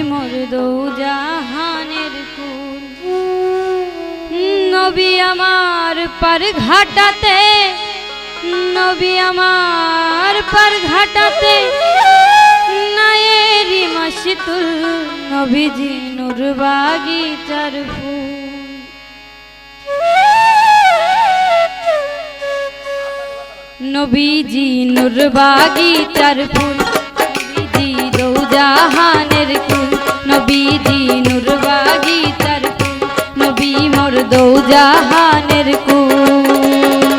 মোর দৌজাহানের কুল। নবী আমার পার ঘাটাতে, নবী আমার পার ঘাটাতে নায়েরি মাসিতুল নবীজি নূর বাগিচার ফুল। নবীজি নূর বাগিচার ফুল, নবীজি দৌজাহানের কুল। নবীজি নূর বাগিচার ফুল, নবী মোর দৌজাহানের কুল।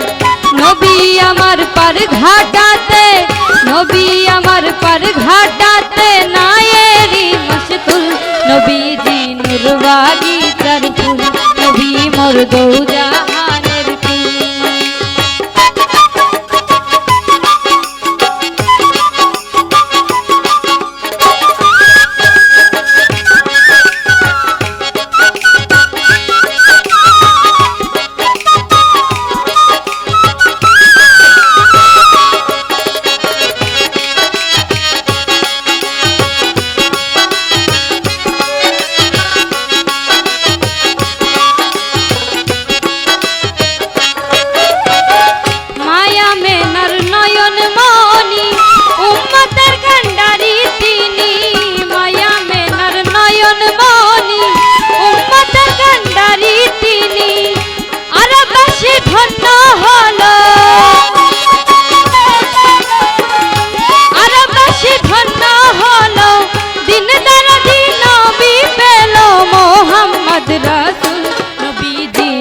নবী আমার পার ঘাটাতে, নবী আমার পার ঘাটাতে নায়েরি মাসতুল নবীজি নূর বাগিচার ফুল, নবী মোর দৌজাহানের কুল।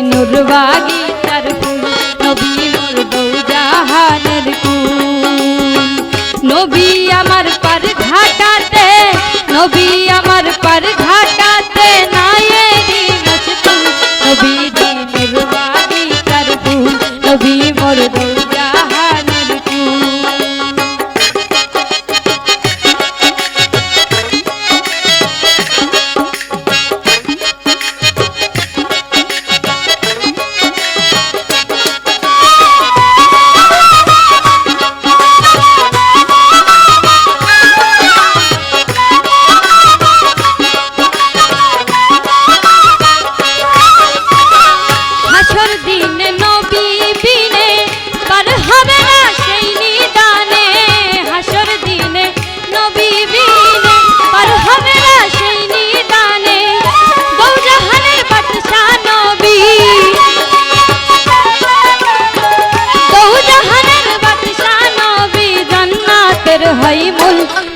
নূর বাগিচার ফুল, নবী মোর দৌজাহানের কুল। নবী আমার পার ঘাটাতে, নবী আমার পার ঘাটাতে নায়েরি মাসতুল নবীজি নূর বাগিচার ফুল, নবী মোর দৌজাহানের কুল।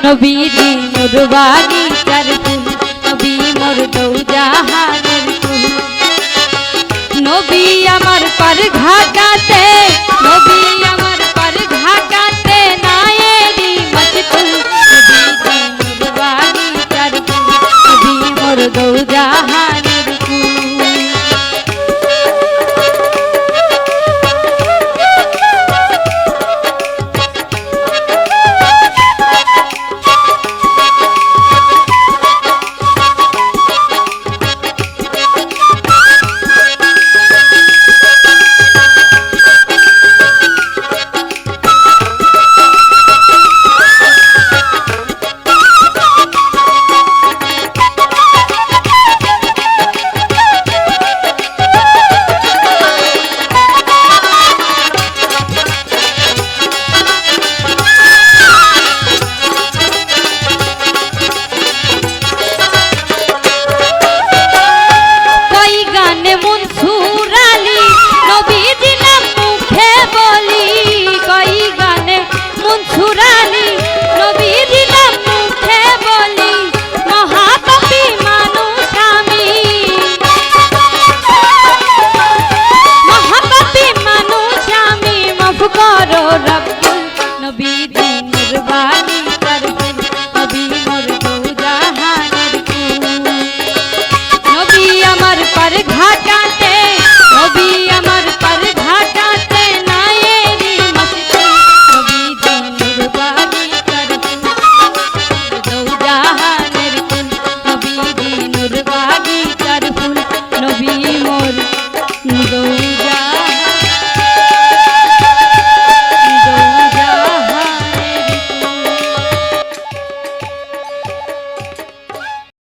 নবীজি নূর বাগিচার ফুল, নবী মোর দৌজাহানের কুল। নবী আমার পার ঘাটাতে, নবী আমার পার ঘাটাতে নায়েরি মাসতুল নবীজি নূর বাগিচার ফুল, নবী মোর দৌজাহানের